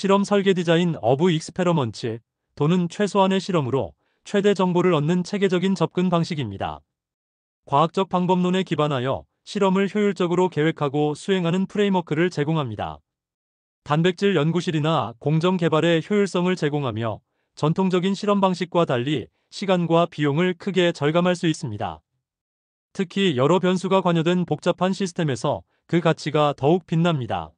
실험 설계 디자인 어브 익스페러먼트 또는 최소한의 실험으로 최대 정보를 얻는 체계적인 접근 방식입니다. 과학적 방법론에 기반하여 실험을 효율적으로 계획하고 수행하는 프레임워크를 제공합니다. 단백질 연구실이나 공정 개발의 효율성을 제공하며 전통적인 실험 방식과 달리 시간과 비용을 크게 절감할 수 있습니다. 특히 여러 변수가 관여된 복잡한 시스템에서 그 가치가 더욱 빛납니다.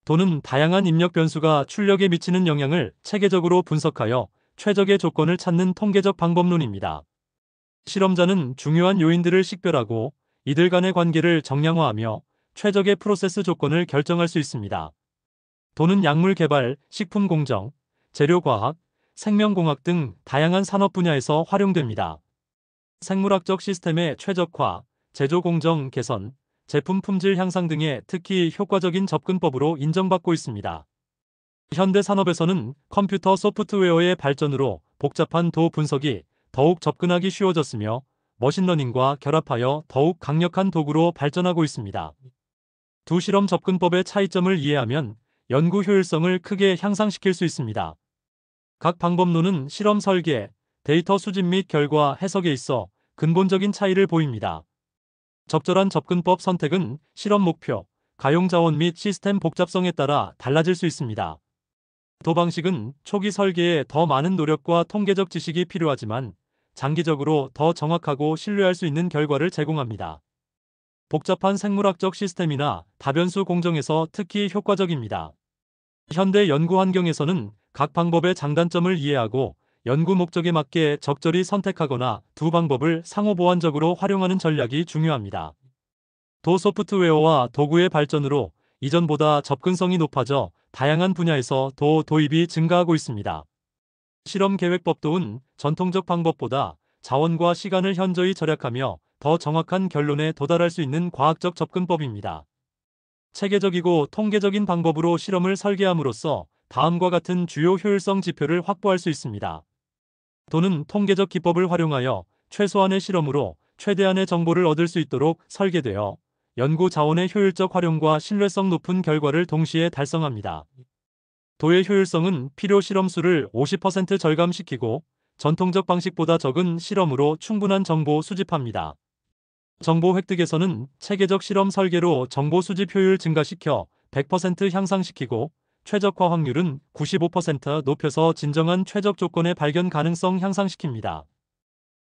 또는 다양한 입력 변수가 출력에 미치는 영향을 체계적으로 분석하여 최적의 조건을 찾는 통계적 방법론입니다. 실험자는 중요한 요인들을 식별하고 이들 간의 관계를 정량화하며 최적의 프로세스 조건을 결정할 수 있습니다. 또는 약물 개발, 식품 공정, 재료과학, 생명공학 등 다양한 산업 분야에서 활용됩니다. 생물학적 시스템의 최적화, 제조 공정 개선, 제품 품질 향상 등의 특히 효과적인 접근법으로 인정받고 있습니다. 현대 산업에서는 컴퓨터 소프트웨어의 발전으로 복잡한 도 분석이 더욱 접근하기 쉬워졌으며 머신러닝과 결합하여 더욱 강력한 도구로 발전하고 있습니다. 두 실험 접근법의 차이점을 이해하면 연구 효율성을 크게 향상시킬 수 있습니다. 각 방법론은 실험 설계, 데이터 수집 및 결과 해석에 있어 근본적인 차이를 보입니다. 적절한 접근법 선택은 실험 목표, 가용 자원 및 시스템 복잡성에 따라 달라질 수 있습니다. 도 방식은 초기 설계에 더 많은 노력과 통계적 지식이 필요하지만 장기적으로 더 정확하고 신뢰할 수 있는 결과를 제공합니다. 복잡한 생물학적 시스템이나 다변수 공정에서 특히 효과적입니다. 현대 연구 환경에서는 각 방법의 장단점을 이해하고 연구 목적에 맞게 적절히 선택하거나 두 방법을 상호 보완적으로 활용하는 전략이 중요합니다. 도 소프트웨어와 도구의 발전으로 이전보다 접근성이 높아져 다양한 분야에서 도입이 증가하고 있습니다. 실험 계획법도는 전통적 방법보다 자원과 시간을 현저히 절약하며 더 정확한 결론에 도달할 수 있는 과학적 접근법입니다. 체계적이고 통계적인 방법으로 실험을 설계함으로써 다음과 같은 주요 효율성 지표를 확보할 수 있습니다. 도는 통계적 기법을 활용하여 최소한의 실험으로 최대한의 정보를 얻을 수 있도록 설계되어 연구 자원의 효율적 활용과 신뢰성 높은 결과를 동시에 달성합니다. 도의 효율성은 필요 실험 수를 50% 절감시키고 전통적 방식보다 적은 실험으로 충분한 정보 수집합니다. 정보 획득에서는 체계적 실험 설계로 정보 수집 효율 증가시켜 100% 향상시키고 최적화 확률은 95% 높여서 진정한 최적 조건의 발견 가능성 향상시킵니다.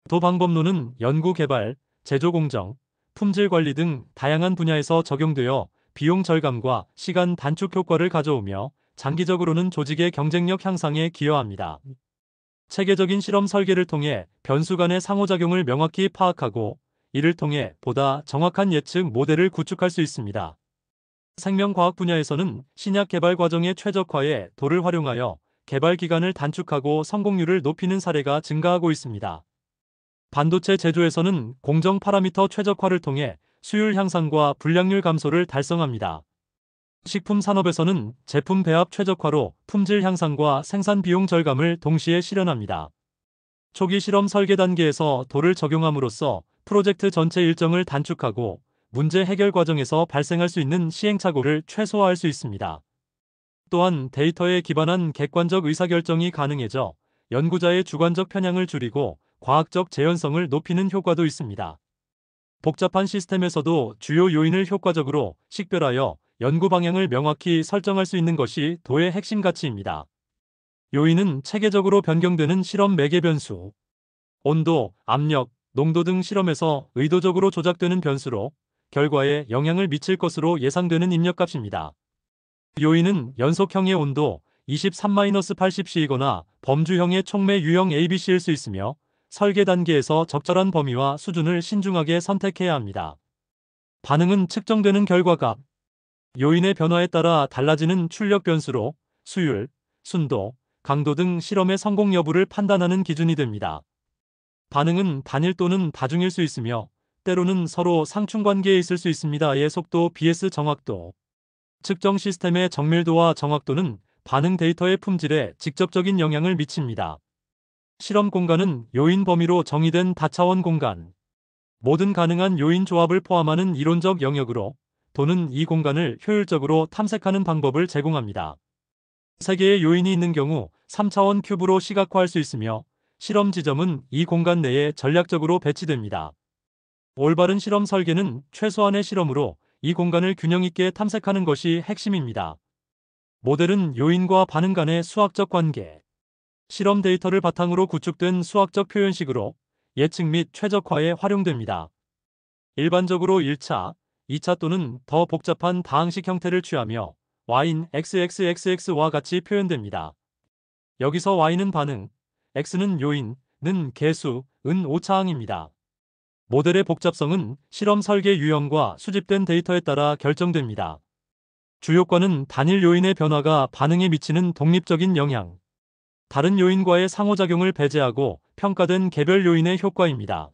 도 방법론은 연구 개발, 제조 공정, 품질 관리 등 다양한 분야에서 적용되어 비용 절감과 시간 단축 효과를 가져오며 장기적으로는 조직의 경쟁력 향상에 기여합니다. 체계적인 실험 설계를 통해 변수 간의 상호작용을 명확히 파악하고 이를 통해 보다 정확한 예측 모델을 구축할 수 있습니다. 생명과학 분야에서는 신약 개발 과정의 최적화에 도를 활용하여 개발 기간을 단축하고 성공률을 높이는 사례가 증가하고 있습니다. 반도체 제조에서는 공정 파라미터 최적화를 통해 수율 향상과 불량률 감소를 달성합니다. 식품 산업에서는 제품 배합 최적화로 품질 향상과 생산 비용 절감을 동시에 실현합니다. 초기 실험 설계 단계에서 도를 적용함으로써 프로젝트 전체 일정을 단축하고 문제 해결 과정에서 발생할 수 있는 시행착오를 최소화할 수 있습니다. 또한 데이터에 기반한 객관적 의사결정이 가능해져 연구자의 주관적 편향을 줄이고 과학적 재현성을 높이는 효과도 있습니다. 복잡한 시스템에서도 주요 요인을 효과적으로 식별하여 연구 방향을 명확히 설정할 수 있는 것이 도의 핵심 가치입니다. 요인은 체계적으로 변경되는 실험 매개 변수, 온도, 압력, 농도 등 실험에서 의도적으로 조작되는 변수로 결과에 영향을 미칠 것으로 예상되는 입력값입니다. 요인은 연속형의 온도 23-80C이거나 범주형의 촉매 유형 ABC일 수 있으며 설계 단계에서 적절한 범위와 수준을 신중하게 선택해야 합니다. 반응은 측정되는 결과값, 요인의 변화에 따라 달라지는 출력 변수로 수율, 순도, 강도 등 실험의 성공 여부를 판단하는 기준이 됩니다. 반응은 단일 또는 다중일 수 있으며 때로는 서로 상충관계에 있을 수 있습니다. 의 속도 vs 정확도. 측정 시스템의 정밀도와 정확도는 반응 데이터의 품질에 직접적인 영향을 미칩니다. 실험 공간은 요인 범위로 정의된 다차원 공간. 모든 가능한 요인 조합을 포함하는 이론적 영역으로 도는 이 공간을 효율적으로 탐색하는 방법을 제공합니다. 3개의 요인이 있는 경우 3차원 큐브로 시각화할 수 있으며 실험 지점은 이 공간 내에 전략적으로 배치됩니다. 올바른 실험 설계는 최소한의 실험으로 이 공간을 균형 있게 탐색하는 것이 핵심입니다. 모델은 요인과 반응 간의 수학적 관계, 실험 데이터를 바탕으로 구축된 수학적 표현식으로 예측 및 최적화에 활용됩니다. 일반적으로 1차, 2차 또는 더 복잡한 다항식 형태를 취하며 y인 xxxx와 같이 표현됩니다. 여기서 y는 반응, x는 요인, 는 개수, 은 오차항입니다. 모델의 복잡성은 실험 설계 유형과 수집된 데이터에 따라 결정됩니다. 주요과는 단일 요인의 변화가 반응에 미치는 독립적인 영향, 다른 요인과의 상호작용을 배제하고 평가된 개별 요인의 효과입니다.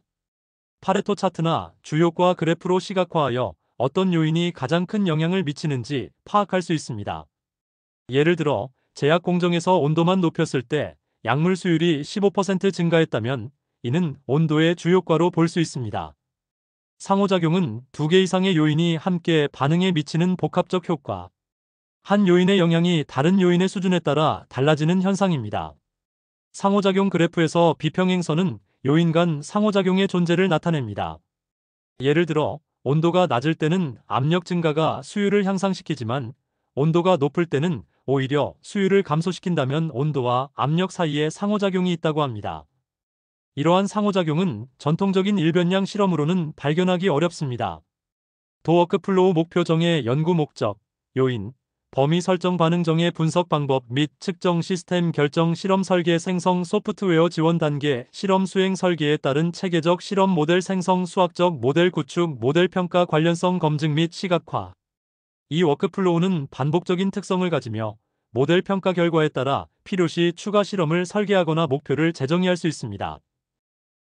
파레토 차트나 주요과 그래프로 시각화하여 어떤 요인이 가장 큰 영향을 미치는지 파악할 수 있습니다. 예를 들어 제약 공정에서 온도만 높였을 때 약물 수율이 15% 증가했다면 이는 온도의 주요과로 볼 수 있습니다. 상호작용은 2개 이상의 요인이 함께 반응에 미치는 복합적 효과, 한 요인의 영향이 다른 요인의 수준에 따라 달라지는 현상입니다. 상호작용 그래프에서 비평행선은 요인 간 상호작용의 존재를 나타냅니다. 예를 들어 온도가 낮을 때는 압력 증가가 수율을 향상시키지만 온도가 높을 때는 오히려 수율을 감소시킨다면 온도와 압력 사이에 상호작용이 있다고 합니다. 이러한 상호작용은 전통적인 일변량 실험으로는 발견하기 어렵습니다. 도워크플로우 목표 정의 연구 목적, 요인, 범위 설정 반응 정의 분석 방법 및 측정 시스템 결정 실험 설계 생성 소프트웨어 지원 단계 실험 수행 설계에 따른 체계적 실험 모델 생성 수학적 모델 구축 모델 평가 관련성 검증 및 시각화. 이 워크플로우는 반복적인 특성을 가지며 모델 평가 결과에 따라 필요시 추가 실험을 설계하거나 목표를 재정의할 수 있습니다.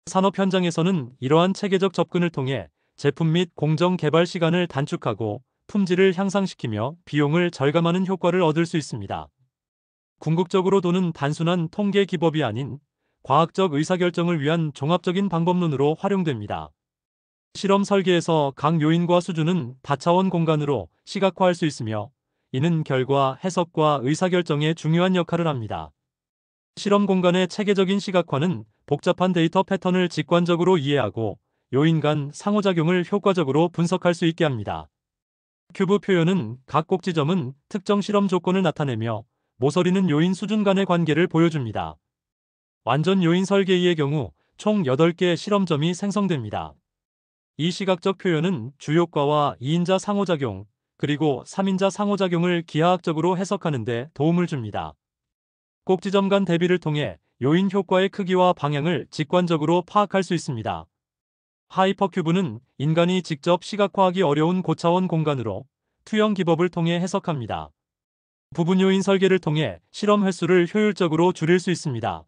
산업 현장에서는 이러한 체계적 접근을 통해 제품 및 공정 개발 시간을 단축하고 품질을 향상시키며 비용을 절감하는 효과를 얻을 수 있습니다. 궁극적으로 도는 단순한 통계 기법이 아닌 과학적 의사결정을 위한 종합적인 방법론으로 활용됩니다. 실험 설계에서 각 요인과 수준은 다차원 공간으로 시각화할 수 있으며 이는 결과, 해석과 의사결정에 중요한 역할을 합니다. 실험 공간의 체계적인 시각화는 복잡한 데이터 패턴을 직관적으로 이해하고 요인 간 상호작용을 효과적으로 분석할 수 있게 합니다. 큐브 표현은 각 꼭지점은 특정 실험 조건을 나타내며 모서리는 요인 수준 간의 관계를 보여줍니다. 완전 요인 설계의 경우 총 8개 실험점이 생성됩니다. 이 시각적 표현은 주요과와 2인자 상호작용, 그리고 3인자 상호작용을 기하학적으로 해석하는 데 도움을 줍니다. 꼭지점 간 대비를 통해 요인 효과의 크기와 방향을 직관적으로 파악할 수 있습니다. 하이퍼큐브는 인간이 직접 시각화하기 어려운 고차원 공간으로 투영 기법을 통해 해석합니다. 부분 요인 설계를 통해 실험 횟수를 효율적으로 줄일 수 있습니다.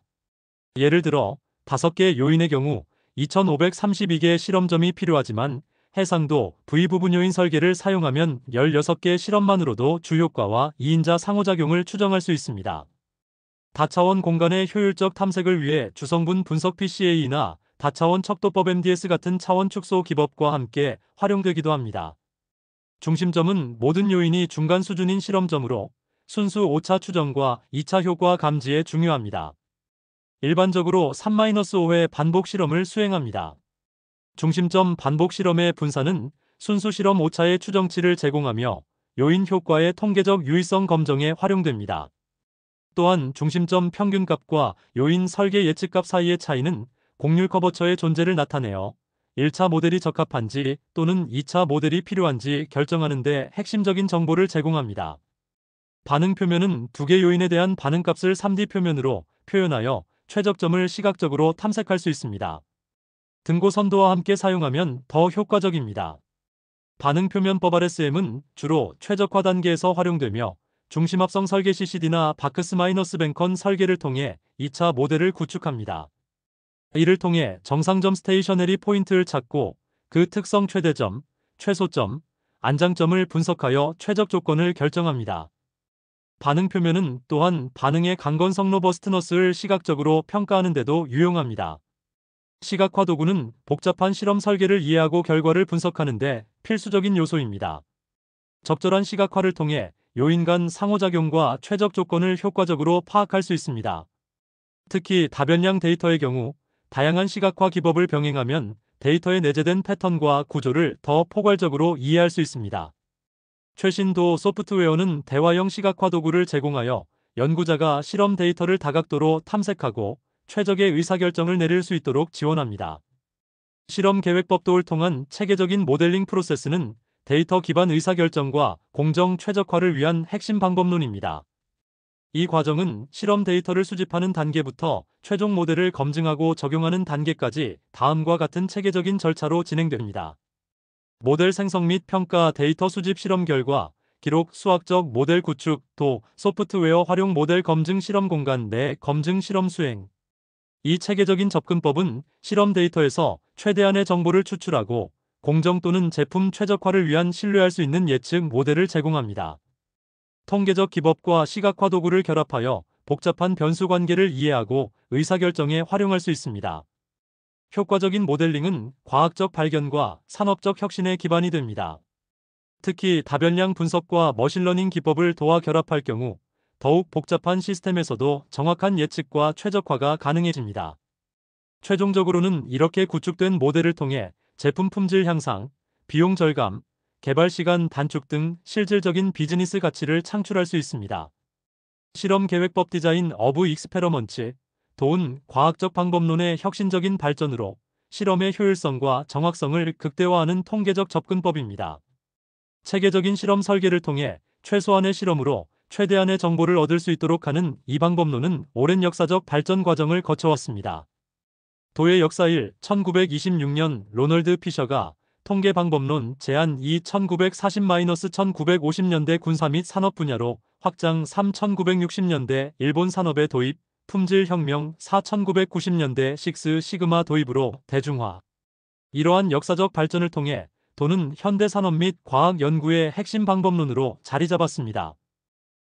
예를 들어 5개 요인의 경우 2532개의 실험점이 필요하지만 해상도 V 부분 요인 설계를 사용하면 16개 실험만으로도 주효과와 2인자 상호작용을 추정할 수 있습니다. 다차원 공간의 효율적 탐색을 위해 주성분 분석 PCA나 다차원 척도법 MDS 같은 차원 축소 기법과 함께 활용되기도 합니다. 중심점은 모든 요인이 중간 수준인 실험점으로 순수 5차 추정과 2차 효과 감지에 중요합니다. 일반적으로 3-5회 반복 실험을 수행합니다. 중심점 반복 실험의 분산은 순수 실험 5차의 추정치를 제공하며 요인 효과의 통계적 유의성 검정에 활용됩니다. 또한 중심점 평균값과 요인 설계 예측값 사이의 차이는 곡률 커버처의 존재를 나타내어 1차 모델이 적합한지 또는 2차 모델이 필요한지 결정하는 데 핵심적인 정보를 제공합니다. 반응 표면은 2개 요인에 대한 반응값을 3D 표면으로 표현하여 최적점을 시각적으로 탐색할 수 있습니다. 등고 선도와 함께 사용하면 더 효과적입니다. 반응 표면법 RSM은 주로 최적화 단계에서 활용되며 중심합성 설계 CCD나 바크스-뱅컨 설계를 통해 2차 모델을 구축합니다. 이를 통해 정상점 스테이셔너리 포인트를 찾고 그 특성 최대점, 최소점, 안장점을 분석하여 최적 조건을 결정합니다. 반응 표면은 또한 반응의 강건성 로버스트너스를 시각적으로 평가하는 데도 유용합니다. 시각화 도구는 복잡한 실험 설계를 이해하고 결과를 분석하는 데 필수적인 요소입니다. 적절한 시각화를 통해 요인 간 상호작용과 최적 조건을 효과적으로 파악할 수 있습니다. 특히 다변량 데이터의 경우 다양한 시각화 기법을 병행하면 데이터에 내재된 패턴과 구조를 더 포괄적으로 이해할 수 있습니다. 최신도 소프트웨어는 대화형 시각화 도구를 제공하여 연구자가 실험 데이터를 다각도로 탐색하고 최적의 의사결정을 내릴 수 있도록 지원합니다. 실험 계획법도를 통한 체계적인 모델링 프로세스는 데이터 기반 의사결정과 공정 최적화를 위한 핵심 방법론입니다. 이 과정은 실험 데이터를 수집하는 단계부터 최종 모델을 검증하고 적용하는 단계까지 다음과 같은 체계적인 절차로 진행됩니다. 모델 생성 및 평가, 데이터 수집, 실험 결과, 기록, 수학적 모델 구축, 소프트웨어 활용, 모델 검증, 실험 공간 내 검증, 실험 수행. 이 체계적인 접근법은 실험 데이터에서 최대한의 정보를 추출하고 공정 또는 제품 최적화를 위한 신뢰할 수 있는 예측 모델을 제공합니다. 통계적 기법과 시각화 도구를 결합하여 복잡한 변수 관계를 이해하고 의사결정에 활용할 수 있습니다. 효과적인 모델링은 과학적 발견과 산업적 혁신의 기반이 됩니다. 특히 다변량 분석과 머신러닝 기법을 도와 결합할 경우 더욱 복잡한 시스템에서도 정확한 예측과 최적화가 가능해집니다. 최종적으로는 이렇게 구축된 모델을 통해 제품 품질 향상, 비용 절감, 개발 시간 단축 등 실질적인 비즈니스 가치를 창출할 수 있습니다. 실험 계획법 디자인 오브 익스페러먼트 도은 과학적 방법론의 혁신적인 발전으로 실험의 효율성과 정확성을 극대화하는 통계적 접근법입니다. 체계적인 실험 설계를 통해 최소한의 실험으로 최대한의 정보를 얻을 수 있도록 하는 이 방법론은 오랜 역사적 발전 과정을 거쳐왔습니다. 도의 역사 1. 1926년 로널드 피셔가 통계 방법론 제안 2. 1940-1950년대 군사 및 산업 분야로 확장 3. 1960년대 일본 산업의 도입, 품질 혁명 4. 1990년대 식스 시그마 도입으로 대중화. 이러한 역사적 발전을 통해 도는 현대 산업 및 과학 연구의 핵심 방법론으로 자리 잡았습니다.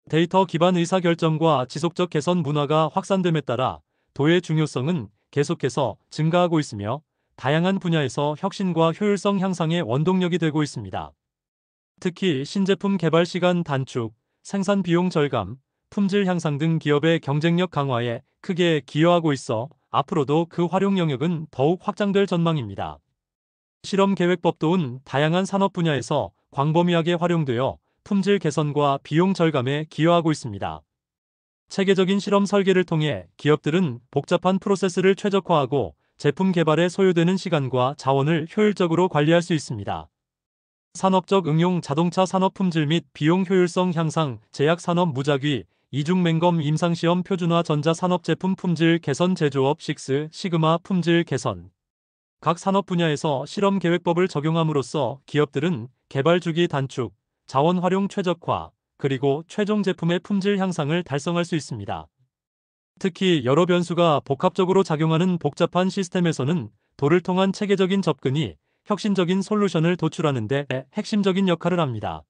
데이터 기반 의사결정과 지속적 개선 문화가 확산됨에 따라 도의 중요성은 계속해서 증가하고 있으며 다양한 분야에서 혁신과 효율성 향상의 원동력이 되고 있습니다. 특히 신제품 개발 시간 단축, 생산 비용 절감, 품질 향상 등 기업의 경쟁력 강화에 크게 기여하고 있어 앞으로도 그 활용 영역은 더욱 확장될 전망입니다. 실험 계획법도는 다양한 산업 분야에서 광범위하게 활용되어 품질 개선과 비용 절감에 기여하고 있습니다. 체계적인 실험 설계를 통해 기업들은 복잡한 프로세스를 최적화하고 제품 개발에 소요되는 시간과 자원을 효율적으로 관리할 수 있습니다. 산업적 응용 자동차 산업 품질 및 비용 효율성 향상, 제약 산업 무작위, 이중 맹검 임상시험 표준화 전자 산업 제품 품질 개선 제조업 식스 시그마 품질 개선. 각 산업 분야에서 실험 계획법을 적용함으로써 기업들은 개발 주기 단축, 자원 활용 최적화, 그리고 최종 제품의 품질 향상을 달성할 수 있습니다. 특히 여러 변수가 복합적으로 작용하는 복잡한 시스템에서는 도를 통한 체계적인 접근이 혁신적인 솔루션을 도출하는 데 핵심적인 역할을 합니다.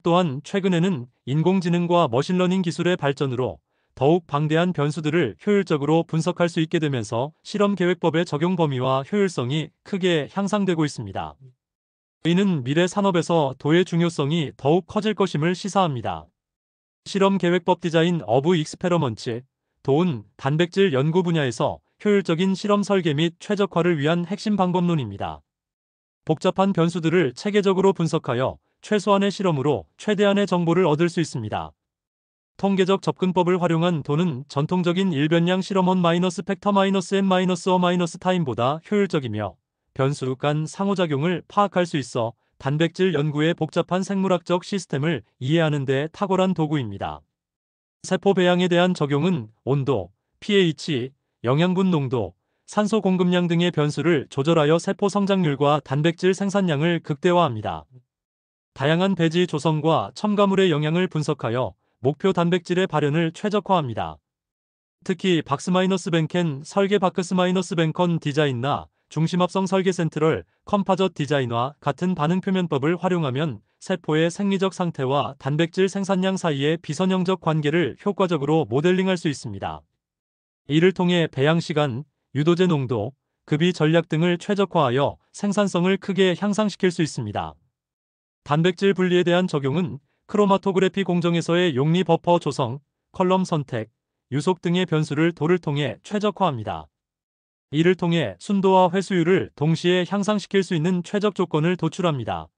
또한 최근에는 인공지능과 머신러닝 기술의 발전으로 더욱 방대한 변수들을 효율적으로 분석할 수 있게 되면서 실험 계획법의 적용 범위와 효율성이 크게 향상되고 있습니다. 이는 미래 산업에서 도의 중요성이 더욱 커질 것임을 시사합니다. 실험 계획법 디자인 오브 익스페러먼트 도은 단백질 연구 분야에서 효율적인 실험 설계 및 최적화를 위한 핵심 방법론입니다. 복잡한 변수들을 체계적으로 분석하여 최소한의 실험으로 최대한의 정보를 얻을 수 있습니다. 통계적 접근법을 활용한 도는 전통적인 일변량 실험 원-팩터-n-어-타임보다 효율적이며 변수 간 상호작용을 파악할 수 있어 단백질 연구의 복잡한 생물학적 시스템을 이해하는 데 탁월한 도구입니다. 세포 배양에 대한 적용은 온도, pH, 영양분 농도, 산소 공급량 등의 변수를 조절하여 세포 성장률과 단백질 생산량을 극대화합니다. 다양한 배지 조성과 첨가물의 영향을 분석하여 목표 단백질의 발현을 최적화합니다. 특히 박스-벤켄 설계 바크스-벤컨 디자인나 중심합성 설계 센트럴 컴파젓 디자인과 같은 반응 표면법을 활용하면 세포의 생리적 상태와 단백질 생산량 사이의 비선형적 관계를 효과적으로 모델링할 수 있습니다. 이를 통해 배양 시간, 유도제 농도, 급이 전략 등을 최적화하여 생산성을 크게 향상시킬 수 있습니다. 단백질 분리에 대한 적용은 크로마토그래피 공정에서의 용리 버퍼 조성, 컬럼 선택, 유속 등의 변수를 도를 통해 최적화합니다. 이를 통해 순도와 회수율을 동시에 향상시킬 수 있는 최적 조건을 도출합니다.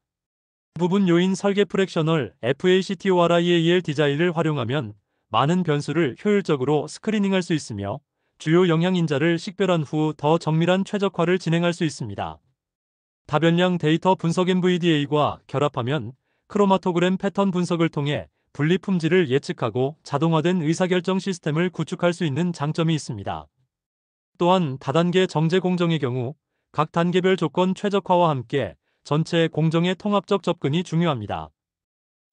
부분 요인 설계 프랙셔널 FACTORIAL 디자인을 활용하면 많은 변수를 효율적으로 스크리닝할 수 있으며 주요 영향인자를 식별한 후 더 정밀한 최적화를 진행할 수 있습니다. 다변량 데이터 분석 NVDA과 결합하면 크로마토그램 패턴 분석을 통해 분리 품질을 예측하고 자동화된 의사결정 시스템을 구축할 수 있는 장점이 있습니다. 또한 다단계 정제 공정의 경우 각 단계별 조건 최적화와 함께 전체 공정의 통합적 접근이 중요합니다.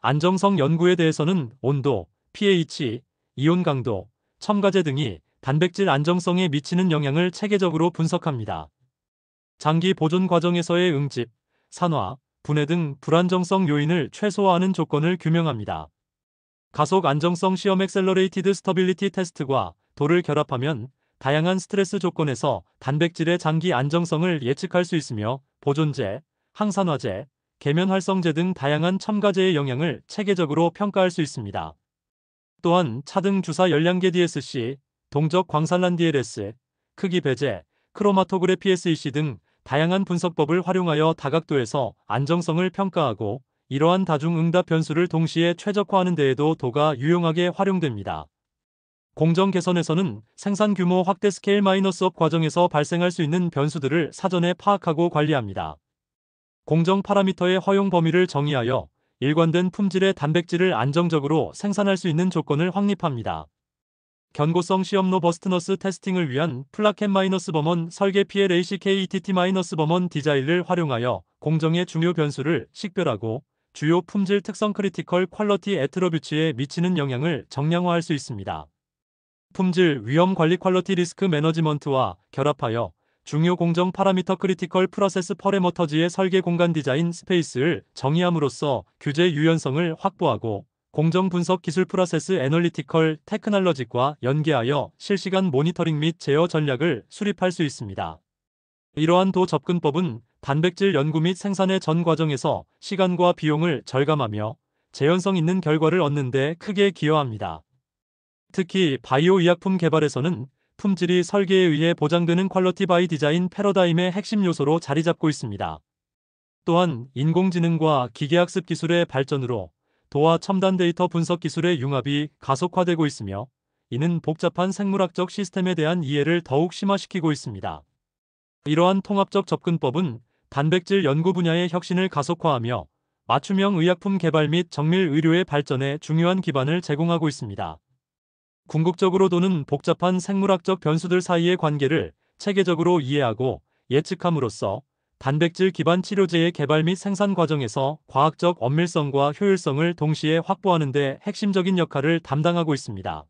안정성 연구에 대해서는 온도, pH, 이온 강도, 첨가제 등이 단백질 안정성에 미치는 영향을 체계적으로 분석합니다. 장기 보존 과정에서의 응집, 산화, 분해 등 불안정성 요인을 최소화하는 조건을 규명합니다. 가속 안정성 시험 엑셀러레이티드 스터빌리티 테스트과 도를 결합하면 다양한 스트레스 조건에서 단백질의 장기 안정성을 예측할 수 있으며 보존제, 항산화제, 계면 활성제 등 다양한 첨가제의 영향을 체계적으로 평가할 수 있습니다. 또한 차등 주사 열량계 DSC, 동적 광산란 DLS, 크기 배제, 크로마토그래피 SEC 등 다양한 분석법을 활용하여 다각도에서 안정성을 평가하고 이러한 다중응답 변수를 동시에 최적화하는 데에도 도가 유용하게 활용됩니다. 공정 개선에서는 생산 규모 확대 스케일 마이너스업 과정에서 발생할 수 있는 변수들을 사전에 파악하고 관리합니다. 공정 파라미터의 허용 범위를 정의하여 일관된 품질의 단백질을 안정적으로 생산할 수 있는 조건을 확립합니다. 견고성 시험 로버스트너스 테스팅을 위한 플라켓-범원 설계 PLACKETT-범원 디자인을 활용하여 공정의 중요 변수를 식별하고 주요 품질 특성 크리티컬 퀄러티 애트러뷰츠에 미치는 영향을 정량화할 수 있습니다. 품질 위험 관리 퀄러티 리스크 매너지먼트와 결합하여 중요 공정 파라미터 크리티컬 프로세스 퍼레머터지의 설계 공간 디자인 스페이스를 정의함으로써 규제 유연성을 확보하고 공정 분석 기술 프로세스 애널리티컬 테크놀로지과 연계하여 실시간 모니터링 및 제어 전략을 수립할 수 있습니다. 이러한 도 접근법은 단백질 연구 및 생산의 전 과정에서 시간과 비용을 절감하며 재현성 있는 결과를 얻는 데 크게 기여합니다. 특히 바이오 의약품 개발에서는 품질이 설계에 의해 보장되는 퀄러티 바이 디자인 패러다임의 핵심 요소로 자리 잡고 있습니다. 또한 인공지능과 기계학습 기술의 발전으로 도와 첨단 데이터 분석 기술의 융합이 가속화되고 있으며 이는 복잡한 생물학적 시스템에 대한 이해를 더욱 심화시키고 있습니다. 이러한 통합적 접근법은 단백질 연구 분야의 혁신을 가속화하며 맞춤형 의약품 개발 및 정밀 의료의 발전에 중요한 기반을 제공하고 있습니다. 궁극적으로 도는 복잡한 생물학적 변수들 사이의 관계를 체계적으로 이해하고 예측함으로써 단백질 기반 치료제의 개발 및 생산 과정에서 과학적 엄밀성과 효율성을 동시에 확보하는 데 핵심적인 역할을 담당하고 있습니다.